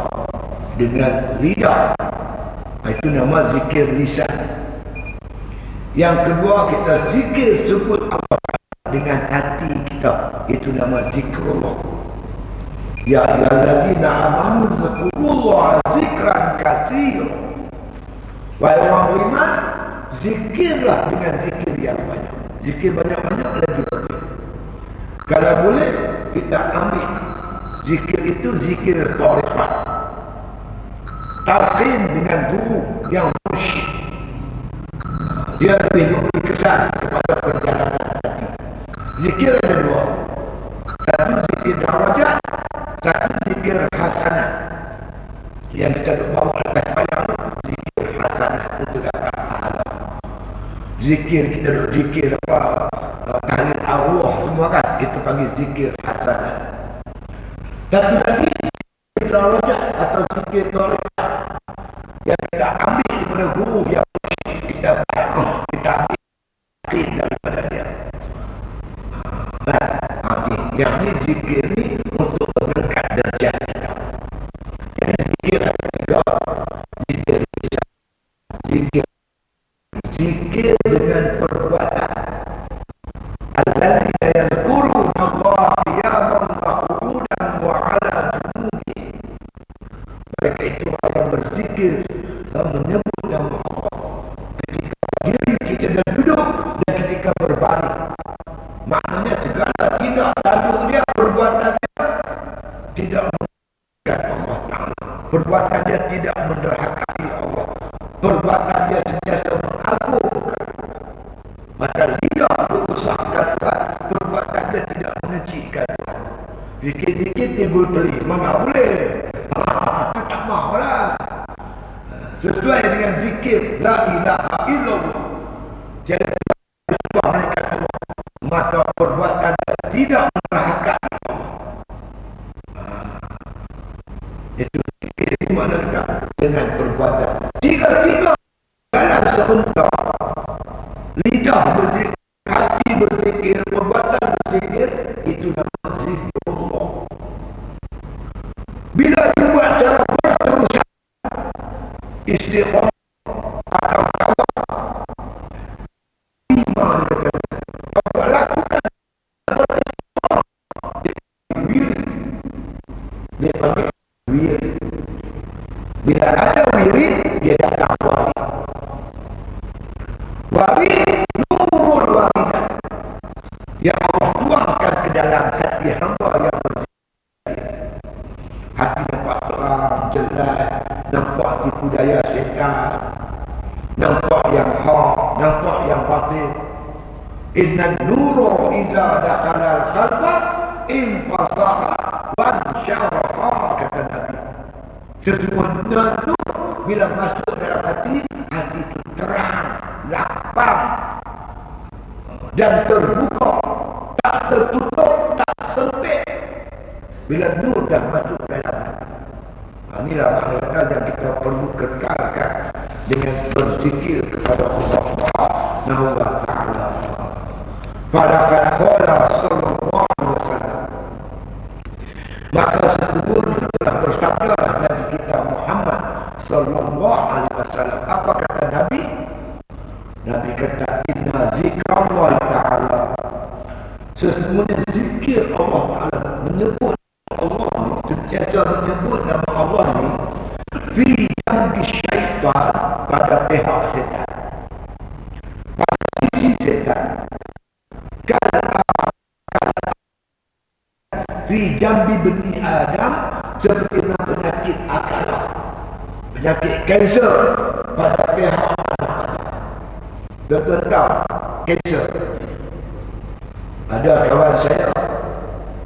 dengan lidah, itu nama zikir lisan. Yang kedua, kita zikir sebut Allah dengan hati kita, itu nama zikrullah. Ya ayyuhallazina amanu dzkurullaha dzikran katsira. Wahai orang beriman, zikirlah dengan zikir yang banyak. Zikir banyak-banyak lagi bagus. Kalau boleh, kita ambil zikir itu zikir tariqat. Talqin dengan guru yang mursyid. Dia lebih memberi kesan kepada perjalanan hati. Zikir ada dua. Satu zikir darajat, satu zikir hasanah. Yang kita bawa atas bayang, zikir hasanah untuk dapat pahala. Zikir kita duk zikir apa? Tahlil arwah semua kan, kita panggil zikir hasanah. Satu lagi zikir darajat atau zikir tariqat yang kita ambil daripada guru yang kita ambil daripada dia. Yang ni zikir ni untuk mengangkat derajat kita. Yang zikir ada tiga, zikir lisan, zikir dengan perbuatan. Alladzina yadhkuruna Allah qiyaman wa qu'udan wa 'ala junubihim. Mereka itu yang berzikir dan menyebut nama Allah ketika berdiri, ketika duduk dan ketika berbaring. Maknanya segala tidak tajuk dia, perbuatan dia tidak menderhakai Allah Ta'ala. Perbuatan dia tidak menderhakai Allah. Perbuatan dia sentiasa mengagungkan. Maka lidah berusahakan Tuhan, perbuatan dia tidak mengecilkan Tuhan. Zikir-zikir timbul pelik, mana boleh? Itu tak mahulah. Sesuai dengan zikir la ilaha illallah, jadi Allah malaikat Allah, maka perbuatan tidak menderhakai Allah. Itu zikir. Itu makna kita dengan perbuatan tiga-tiga dalam serentak. Lidah berzikir, hati berzikir, perbuatan berzikir, itu nama zikrullah. Bila dibuat secara berterusan, istiqamah atau tawak, iman dia lakukan beristiqamah, dia panggil wirid. Bila ada wirid, dia datang warid. Warid nurul waridah, yang Allah tuangkan ke dalam hati hamba yang berzikir. Hati nampak terang, jelas, nampak tipu daya syaitan, nampak yang hak, nampak yang batin. Inna nuru iza dakhala al-qalba infasaha wan syaraha, kata Nabi. Sesungguhnya nur bila masuk dalam hati, hati itu terang, lapang dan terbuka, tak tertutup, tak sempit. Bila nur dah masuk dalam hati, inilah makna yang kita perlu kekalkan dengan berzikir kepada Allah Subhanahu wa ta'ala. Pada qala sallallahu alaihi wasallam, maka sesungguhnya telah bersabda Nabi kita Muhammad sallallahu alaihi wasallam. Apa kata Nabi? Nabi kata, inna zikrullah ta'ala, sesungguhnya zikir Allah Ta'ala, menyebut Allah ni, sentiasa menyebut nama Allah ni, fi jambi syaitan, pada pihak setan, pada sisi setan. Fi jambi bani Adam, seperti penyakit akalah, penyakit kanser pada pihak anak Adam. Doktor tahu kanser. Ada kawan saya,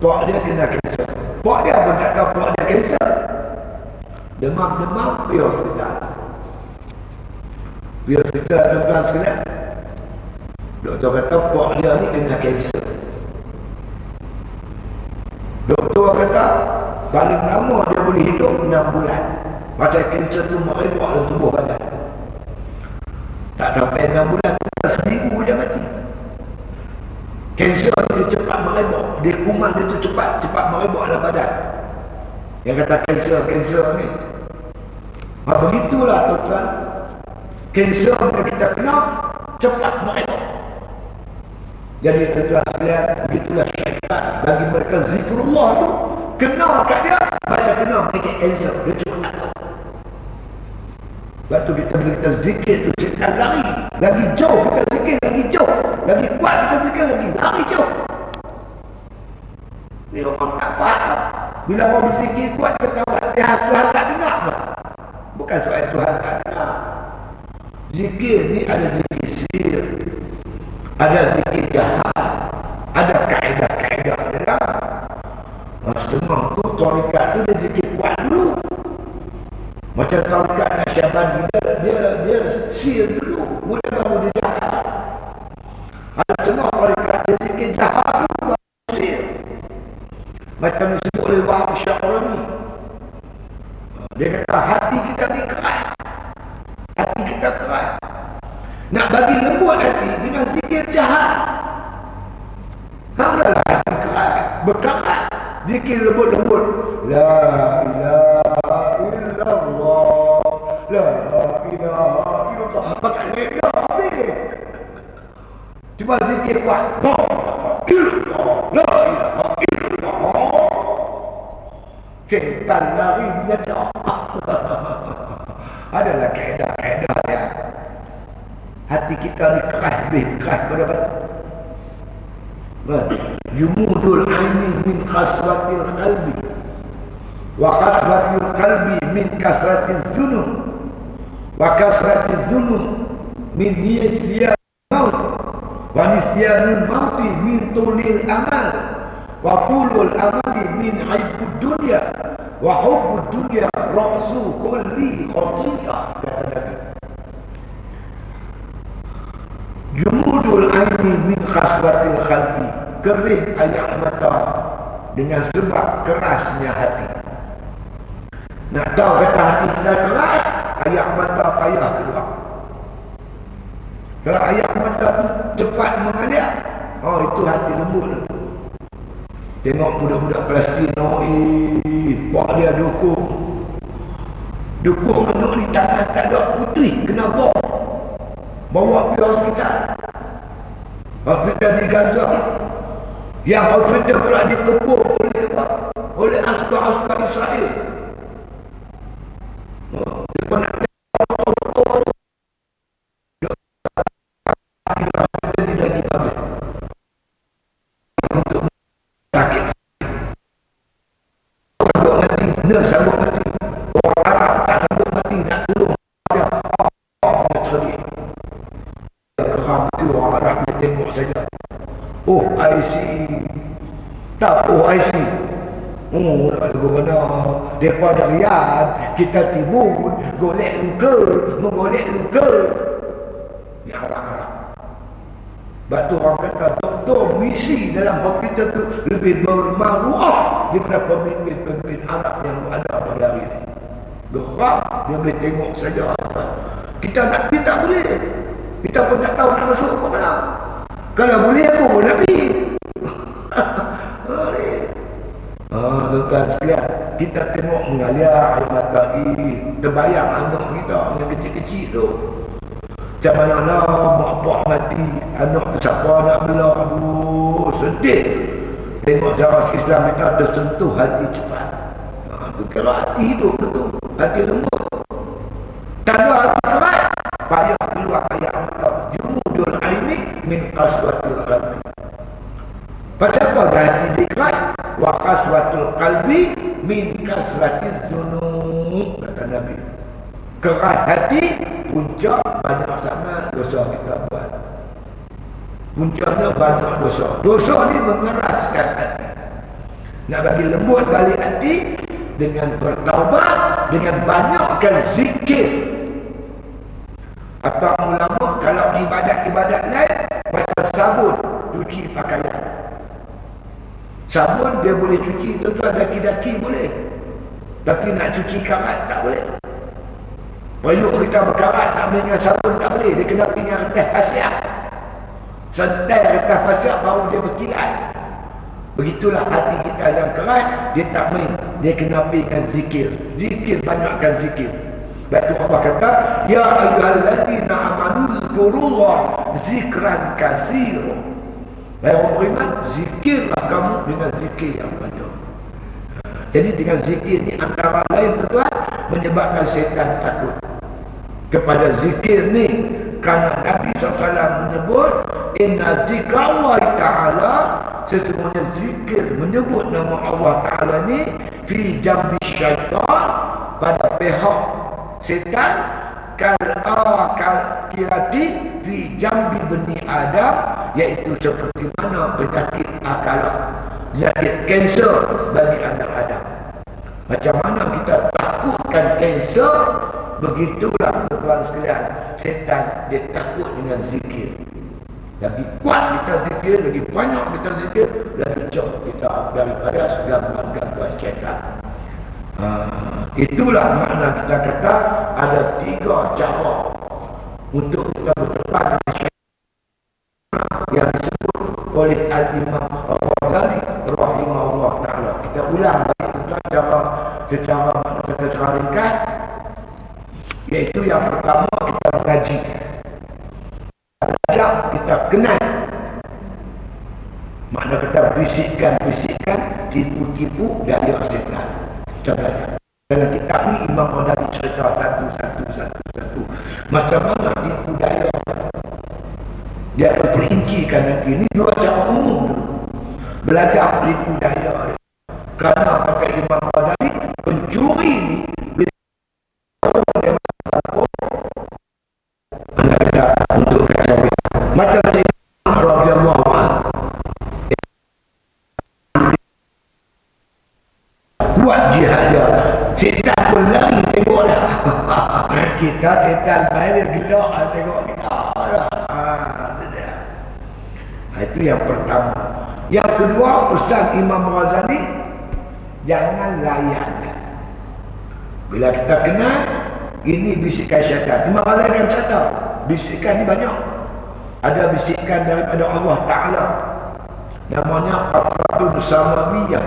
pak dia kena kanser. Pak dia pun tak tahu pak dia kanser. Demam-demam, pergi hospital. Pergi hospital, tuan-tuan sekalian. Doktor kata pak dia ni kena kanser. Doktor kata paling lama dia boleh hidup 6 bulan. Pasal kanser tu merebak dalam tubuh badan. Tak sampai 6 bulan, seminggu dia mati. Kanser dia cepat merebak, dia kuman dia tu cepat merebak dalam badan. Yang kata kanser ni. Begitulah tuan-tuan. Kanser yang kita kena cepat merebak. Jadi tuan-tuan sekalian, begitulah syaitan bagi mereka zikrullah tu. Kena kat dia, macam kena mereka kanser. Dia cepat nak tahu. Sebab tu kita bila kita zikir tu, syaitan lari. Lagi jauh kita zikir, lagi jauh. Lagi kuat kita zikir, lagi lari jauh. Ni orang tak faham. Bila orang berzikir kuat, dia tahu Tuhan tak dengar. Bukan soal Tuhan tak dengar. Zikir ni ada zikir sir, ada zikir jahat, ada kaedah-kaedah dia. Setengah tu tarikat tu dia zikir kuat dulu. Macam tarikat Nasyabandi dia sir dulu, mula baru dia jahat. Ada setengah tarikat dia zikir jahat dulu baru sir. Macam disebut oleh Wahab Syarani. Dia kata hati kita ni keras. Hati kita keras. Nak bagi lembut hati dengan zikir jahat. Hamdalah hati keras, berkarat. Zikir lembut-lembut. La ilaha illallah. La ilaha illallah. Pakai ledah habis. Cuba zikir kuat. La ilaha illallah. Syaitan lari menyedar. Adalah kaedah-kaedah dia. Hati kita ni keras, lebih keras pada batu. Jumudul aini min khaswatil qalbi, wa khaswatil qalbi min kasratil zunub, wa kasratil zunub min nisyanul maut, wa nisyanul mauti min tulil amal, wa tulul amali min hibbud dunya, wa hubbud dunya ra'su kulli khati'ah. Kata Nabi, jumudul aini min khaswatil qalbi, kering air mata dengan sebab kerasnya hati. Nak tahu kata hati kita keras, air mata payah keluar. Kalau air mata tu cepat mengalir, itu hati lembut. Tengok budak-budak Palestin, pak dia dukung anak ni tangan tak ada putih, kena bawa pergi hospital di Gaza. Yang hospital pula dikepung oleh askar-askar Israel. Dia nak tengok tidak dipakai untuk sakit. Sanggup mati, sanggup mati. Orang Arab tak sanggup mati, nak tolong dia. Dia sedih. Geram tu orang Arab dia tengok saja. IC. Tak IC. Lagu mana? Dia pada Riyadh, kita timbun, golek luka, menggolek luka. Ni Arab-Arab. Sebab tu orang kata doktor misi dalam hospital tu lebih bermaruah daripada pemimpin-pemimpin Arab yang ada pada hari ini. Geram, dia boleh tengok saja. Kita nak pergi tak boleh. Kita pun tak tahu nak masuk ke mana. Kalau boleh aku pun nak pergi. Tuan-tuan sekalian, kita tengok mengalir air mata ini, terbayang anak kita yang kecil-kecil tu. Macam mana lah mak pak mati, anak tu siapa nak belah. Aduh, sedih. Tengok cara Islam kita tersentuh hati cepat. Kalau hati hidup betul, hati lembut. Tak ada hati keras, payah keluar air mata. Jumudul aini min qaswatil qalbi. Pasal apa hati dia keras? Wa qaswatul qalbi min kasratiz dzunub, kata Nabi. Keras hati, puncak banyak sangat dosa kita buat. Puncaknya banyak dosa. Dosa ni mengeraskan hati. Nak bagi lembut balik hati dengan bertaubat, dengan banyakkan zikir. Atau ulama kalau ibadat-ibadat lain macam sabun cuci pakaian. Sabun dia boleh cuci tuan-tuan, daki-daki boleh. Tapi nak cuci karat tak boleh. Payuk kita berkarat tak boleh dengan sabun, tak boleh. Dia kena pergi dengan retas pasiak. Sentai retas pasiak baru dia berkilat. Begitulah hati kita yang keras, dia tak main. Dia kena pergi dengan zikir. Zikir, banyakkan zikir. Lalu Allah kata, ya ayyuhallazina amanu zkurullah zikran katsira. Wahai orang beriman, zikirlah kamu dengan zikir yang banyak. Jadi dengan zikir ni antara lain tuan menyebabkan syaitan takut kepada zikir ni. Kerana Nabi SAW menyebut, inna zikrullah ta'ala, sesungguhnya zikir menyebut nama Allah Ta'ala ni fi jambi syaitan, pada pihak syaitan, kirati fi jambi bani Adam, iaitu seperti mana penyakit akalah, penyakit kanser bagi anak Adam. Macam mana kita takutkan kanser, begitulah tuan sekalian, syaitan dia takut dengan zikir. Lagi kuat kita zikir, lagi banyak kita zikir, lagi jauh kita daripada gangguan-gangguan syaitan. Itulah makna kita kata ada 3 cara untuk kita berdepan dengan syaitan yang disebut oleh Al-Imam Al-Ghazali rahimahullah ta'ala. Kita ulang secara makna kata secara ringkas, iaitu yang pertama kita mengaji. Belajar, kita kenal. Makna kita bisikkan, tipu-tipu gaya syaitan. Kita belajar. Dalam kitab ni Imam Ghazali cerita satu. Macam mana tipu daya. Dia akan perincikan nanti. Ini 2 cara umum dulu. Belajar tipu daya. Kerana kata Imam Ghazali, pencuri ni untuk kacau macam saya radhiyallahu anhu buat jihad dia, syaitan pun lari tengok dah. Kita syaitan main gelak tengok kita dah. Itu yang pertama. Yang kedua, Ustaz Imam Ghazali, jangan layan. Bila kita kenal ini bisikan syaitan. Imam Ghazali akan cerita bisikan ni banyak. Ada bisikan daripada Allah Ta'ala, namanya Qatratul Samawiyah.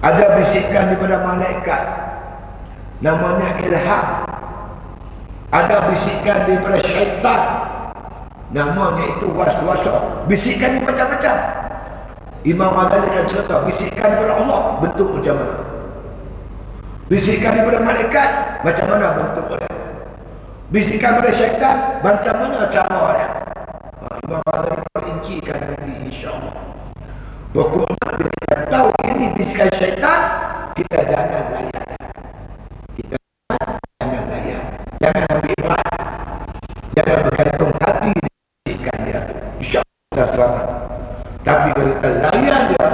Ada bisikan daripada malaikat, namanya ilham. Ada bisikan daripada syaitan, namanya itu waswasah. Bisikan ni macam-macam. Imam Ghazali akan cerita bisikan daripada Allah bentuk macam mana, bisikan daripada malaikat macam mana bentuknya, bisikan daripada syaitan macam mana cara dia. Imam Ghazali perincikan nanti insya-Allah. Pokoknya bila kita tahu ini bisikan syaitan, kita jangan layan. Kita jangan layan. Jangan ambil berat. Jangan bergantung hati di bisikan dia. InsyaAllah kita selamat. Tapi kalau kita layan dia,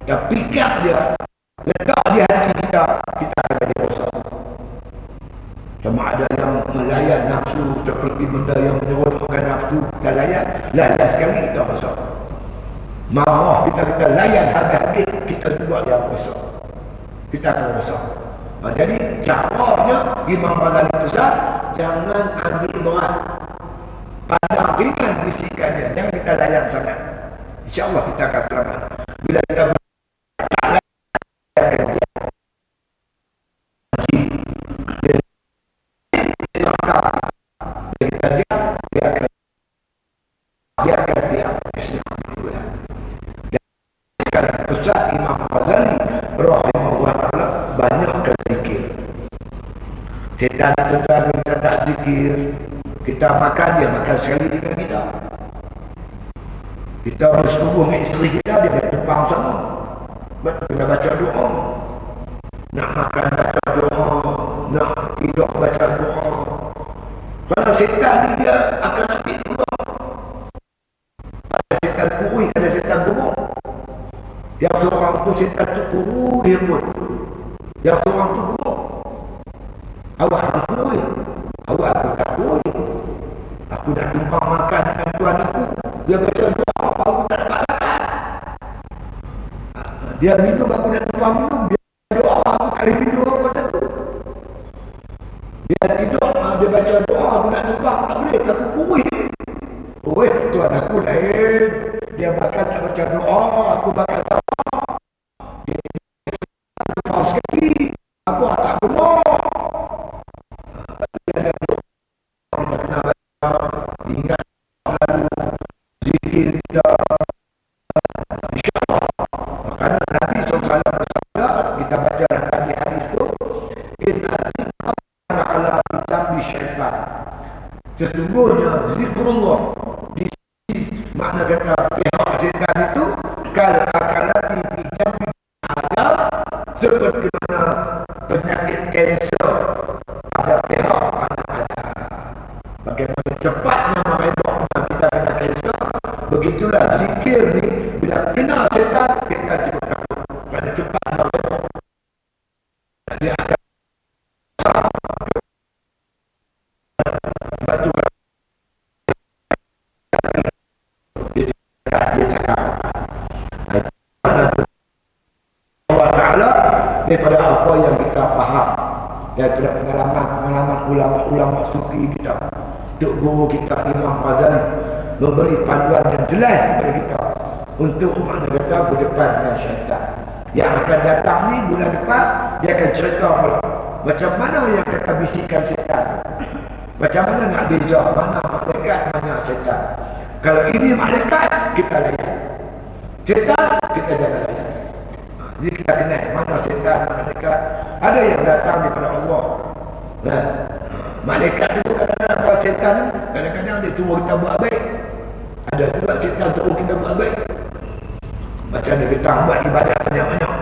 kita pikir dia, letak di hati kita, kita akan jadi rosak. Sama ada yang melayan nafsu seperti benda yang menyeronokkan nafsu, kita layan sekali kita rosak. Marah kita layan habis-habis, kita juga yang rosak. Kita akan rosak. Jadi caranya Imam Ghazali pesan, jangan ambil berat. Pandang ringan bisikannya, jangan kita layan sangat. InsyaAllah kita akan selamat. Bila kita Ustaz Imam Ghazali rahimahullah ta'ala banyakkan zikir. Syaitan sedang kita tak zikir, kita makan, dia makan sekali dengan kita. Kita bersetubuh dengan isteri kita, dia nak tumpang sama. Kita baca doa, nak makan baca doa, nak tidur baca doa. Kalau syaitan ni dia akan ambil doa. Ada syaitan kurui, ada syaitan gemuk. Yang seorang tu syaitan tu kurui pun, yang seorang tu gemuk. Awak tak kurui, awak aku tak kurui. Aku nak tumpang makan dengan tuan aku, dia baca doa, aku tak dapat makan. Dia minum, aku nak tumpah minum, dia doa, aku kali minum apa tu. Dia tidur, dia baca doa, aku nak tumpah, tak boleh, aku kuih. Oh, tuan aku lain. Dia bakal tak baca doa, aku bakal tak. Dia tumpah sekali, aku tak gemuk. Dia ada doa, kita kena baca, ingat selalu, zikir kita. InsyaAllah. Karena Nabi SAW bersabda, kita baca hadis itu, inna zikra ala kitab syaitan. Sesungguhnya zikrullah di sisi makna kata pihak syaitan itu kal akalati di jambi ada seperti mana penyakit kanser ada pihak ada. Bagaimana cepatnya merebaknya kita kena kanser, begitulah zikir ni bila kena syaitan kita cukup takut kerana cepat merebak. Dia akan batu dia cakap Allah Ta'ala daripada apa yang kita faham daripada pengalaman ulama-ulama sufi kita, Tok Guru kita Imam Ghazali memberi panduan yang jelas kepada kita untuk makna kata berdepan dengan syaitan yang akan datang ni bulan depan. Dia akan cerita pula macam mana yang kata bisikan syaitan, macam mana nak beza mana malaikat mana syaitan. Kalau ini malaikat kita layan, syaitan kita jangan layan. Jadi kita kenal mana syaitan malaikat. Ada yang datang daripada Allah. Malaikat itu kadang-kadang apa syaitan, kadang-kadang dia suruh kita buat baik. Ada juga syaitan suruh kita buat baik. Macam dia kata buat ibadat banyak-banyak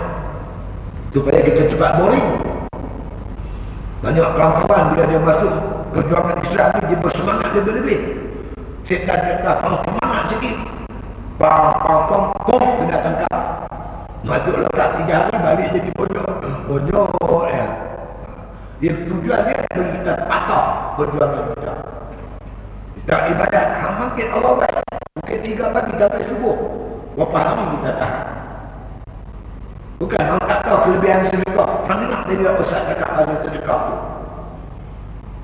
supaya kita cepat boring. Banyak kawan-kawan bila dia masuk perjuangan Islam ni, dia bersemangat lebih-lebih. Syaitan kata, semangat sikit. Pang, kena tangkap. Masuk lekat 3 hari, balik jadi bodoh ya. Dia tujuan dia bagi kita patah perjuangan kita. Kita ibadat, hang mangkit Allah baik. Mungkin 3 pagi sampai subuh. Berapa hari kita tahan? Bukan, hang tak tahu kelebihan sedekah. Hang dengar tadi Ustaz cakap pasal sedekah tu.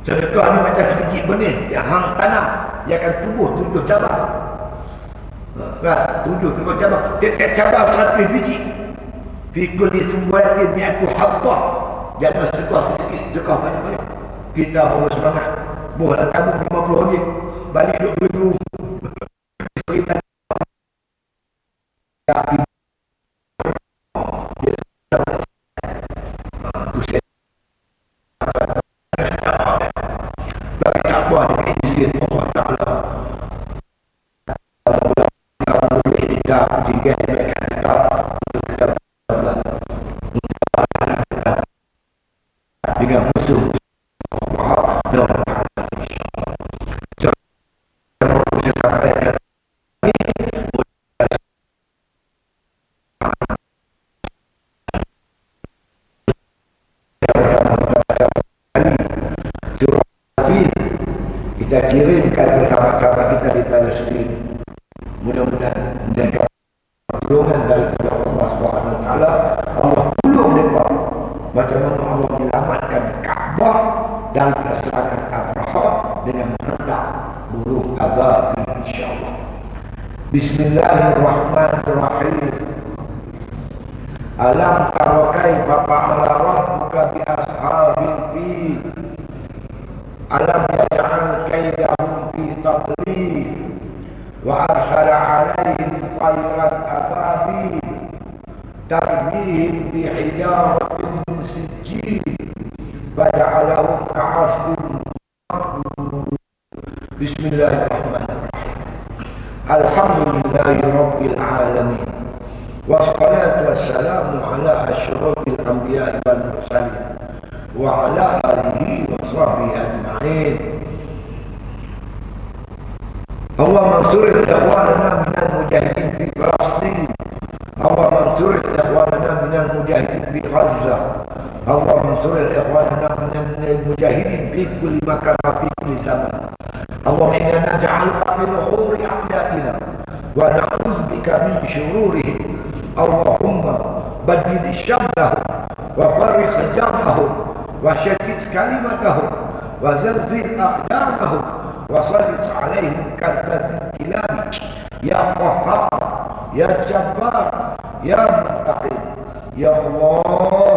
Sedekah ni macam sebiji benih yang hang tanam, dia akan tumbuh 7 cabang. Kan? 7 cabang. Tiap-tiap cabang 100 biji. Fikul di sumbuatin mi'atu habbah. Jangan sedekah sikit, sedekah banyak-banyak. Kita bawa semangat. Boleh tabung 50 ringgit. Balik 20 ribu. Cerita tapi tak buat dengan izin Allah Ta'ala. Kalau boleh kita tinggal dengan kita untuk kita berbuat dengan musuh Allah Ta'ala. Saya sampaikan kita kirimkan bersama-sama kita di Palestin. Mudah-mudahan menjadi pertolongan daripada Allah Subhanahu Wa Taala. Allah tolong mereka macam mana Allah menyelamatkan Kaabah dari serangan Abraha dengan meredak burung ababil, insya-Allah. Bismillahirrahmanirrahim. Alam tara kaifa fa'ala rabbuka bi ashabil fil. Alam yaj'al kaidahum fi tadlil wa arsala 'alaihim tayran ababil tarmihim bi hijaratin min sijil faja'alahum ka'asfin ma'kul. Bismillahirrahmanirrahim. Alhamdulillahi rabbil alamin. Wassalatu wassalamu ala asyrafil anbiya'i wal mursalin wa ala alihi wa sahbihi ajma'in. Allah mansur ikhwanana minal mujahidin fi Palestin. Allah mansur ikhwanana minal mujahidin fi Gaza. Allah mansur ikhwanana minal mujahidin fi kulli makan wa fi kulli zaman. Allah inna naj'aluka fi nuhuri a'daina wa na'udzu bika min syururihim. Allahumma شملهم وفرق جمعهم وشتت كلمتهم وزلزل أقدامهم وسلط عليهم كلبا من كلابك يا قهار يا جبار يا منتقم. Ya Allah,